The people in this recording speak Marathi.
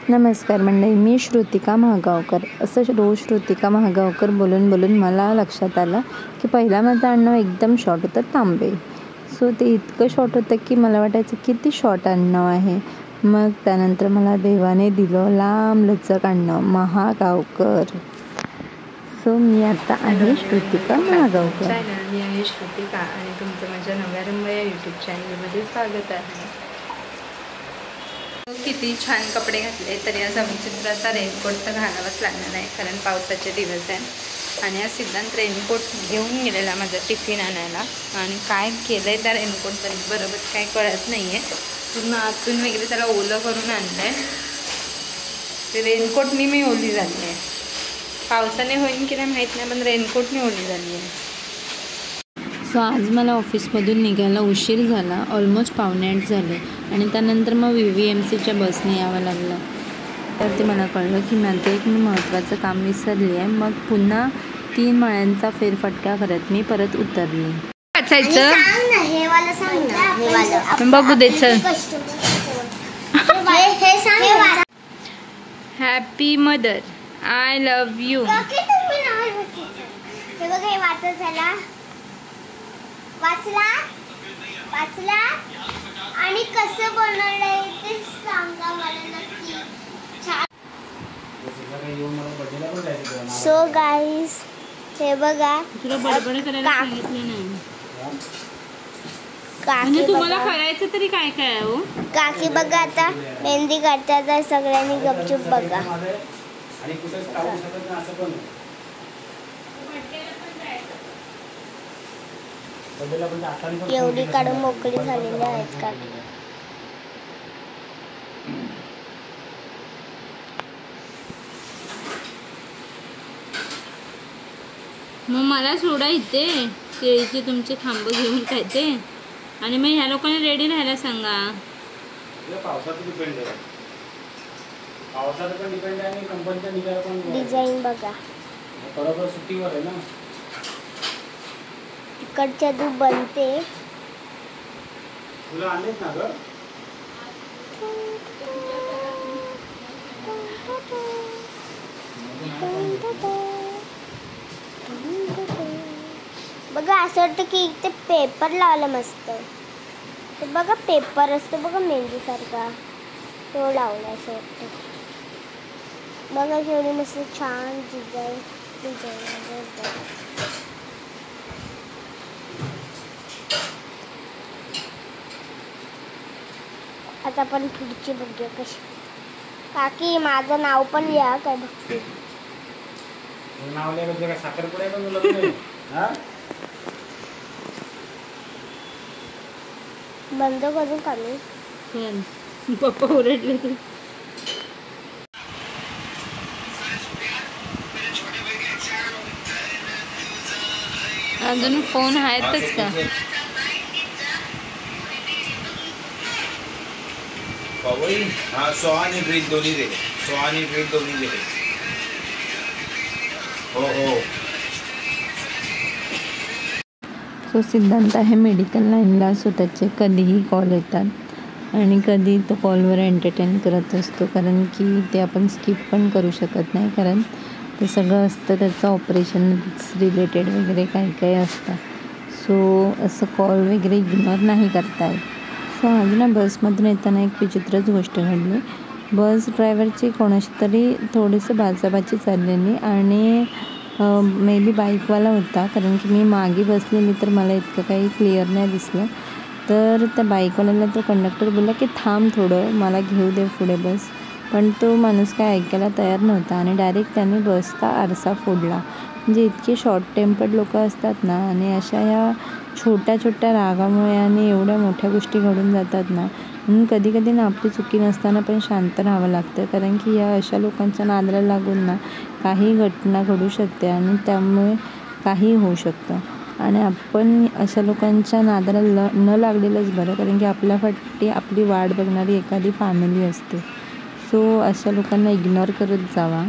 नमस्कार मंडळी, मी श्रुतिका महागावकर. असं रोज श्रुतिका महागावकर बोलून बोलून मला लक्षात आलं की पहिला माझं आडनाव एकदम शॉर्ट होतं, तांबे. सो ते इतकं शॉर्ट होतं की मला वाटायचं किती शॉर्ट आडनाव आहे. मग त्यानंतर मला देवाने दिलं लांब लचक आडनाव महागावकर. सो मी आता आहे श्रुतिका महागावकर. मी आहे श्रुतिका आणि तुमचं माझ्या नव्या रंगया यूट्यूब चॅनलमध्ये स्वागत आहे. किती छान कपडे घातले तरी आज विचित्राचा रेनकोट तर घालावाच लागणार आहे, कारण पावसाचे दिवस आहेत. आणि आज सिद्धांत रेनकोट घेऊन गेलेला माझा टिफिन आणायला, आणि काय केलं आहे त्या रेनकोट तरी बरोबर काय कळत नाही आहे. पूर्ण आतून वगैरे त्याला ओलं करून आणलं आहे. ते रेनकोटनी मी ओली झाली आहे. पावसाने होईन की नाही माहीत नाही, पण रेनकोटनी ओली झाली आहे. सो आज मला ऑफिसमधून निघायला उशीर झाला, ऑलमोस्ट 7:45 झाले. आणि त्यानंतर मग VVMCच्या बसने यावं लागलं. तर ते मला कळलं की माझं एक महत्त्वाचं काम विसरली आहे. मग पुन्हा 3 माळ्यांचा फेरफटका करत मी परत उतरली. वाचायचं बघू द्यायचं. Happy mother, I love you. वाचला आणि कसं बनवलंय ते सांगा मला नक्की. सो गाईस, हे बघा, तुला बडबड करायला सांगितलं नाही काकी, तुम्हाला करायचं तरी काय काय हो. काकी बघा आता मेहंदी काढतात, सगळ्यांनी गपचूप बघा. एवढी काढून मोकळी झालेली आहेत काकी. मग मला सोडा इथे केळीचे तुमचे खांब घेऊन काय ते, आणि मग ह्या लोकांना रेडी राहायला सांगा. डिझाईन बघा, तिकडच्या तू बनते. बघा, असं वाटतं की इथे पेपर लावला मस्त. तर बघा पेपर असतो बघा मेहंदी सारखा, तो लावला असं वाटतं. बघा केवढी मस्त छान डिझाईन. आता आपण पुढची बघूया कशी. काकी माझं नाव पण लिहा काय बघते. बंद करून काढू. पप्पा ओरडले तर अजून फोन आहेतच का. हाँ, सोहानी ब्रीज दोन्ही दे. सोहानी ब्रीज दोन्ही दे. हो. सो सिद्धांत आहे मेडिकल लाईनला. सो त्याचे कधीही कॉल येतात आणि कधी तो कॉलवर एंटरटेन करत असतो, कारण की ते आपण स्किप पण करू शकत नाही, कारण ते सगळं असतं त्याचं ऑपरेशन रिलेटेड वगैरे काही असतं. सो असं कॉल वगैरे इग्नोर नाही करता येत. सो आज ना बसमधून येताना एक विचित्रच गोष्ट घडली. बस ड्रायव्हरची कोणाशी तरी थोडीसं बाचाबाची चाललेली, आणि मे बी बाईकवाला होता, कारण की मी मागे बसलेली तर मला इतकं काही क्लिअर नाही दिसलं. तर त्या बाईकवाल्याला तो कंडक्टर बोलला की थांब थोडं, मला घेऊ दे पुढे बस. पण तो माणूस काय ऐकायला तयार नव्हता आणि डायरेक्ट त्याने बसचा आरसा फोडला. म्हणजे इतके शॉर्ट टेम्पर्ड लोक असतात ना, आणि अशा या छोट्या छोट्या रागामुळे आणि एवढ्या मोठ्या गोष्टी घडून जातात ना. म्हणून कधी कधी ना आपली चुकी नसताना पण शांत राहावं लागतं, कारण की या अशा लोकांच्या नादाला लागून ना काही घटना घडू शकते आणि त्यामुळे काही होऊ शकतं. आणि आपण अशा लोकांच्या नादाला न लागलेलंच बरं, कारण की आपल्यासाठी आपली वाट बघणारी एखादी फॅमिली असते. सो अशा लोकांना इग्नोर करत जावा.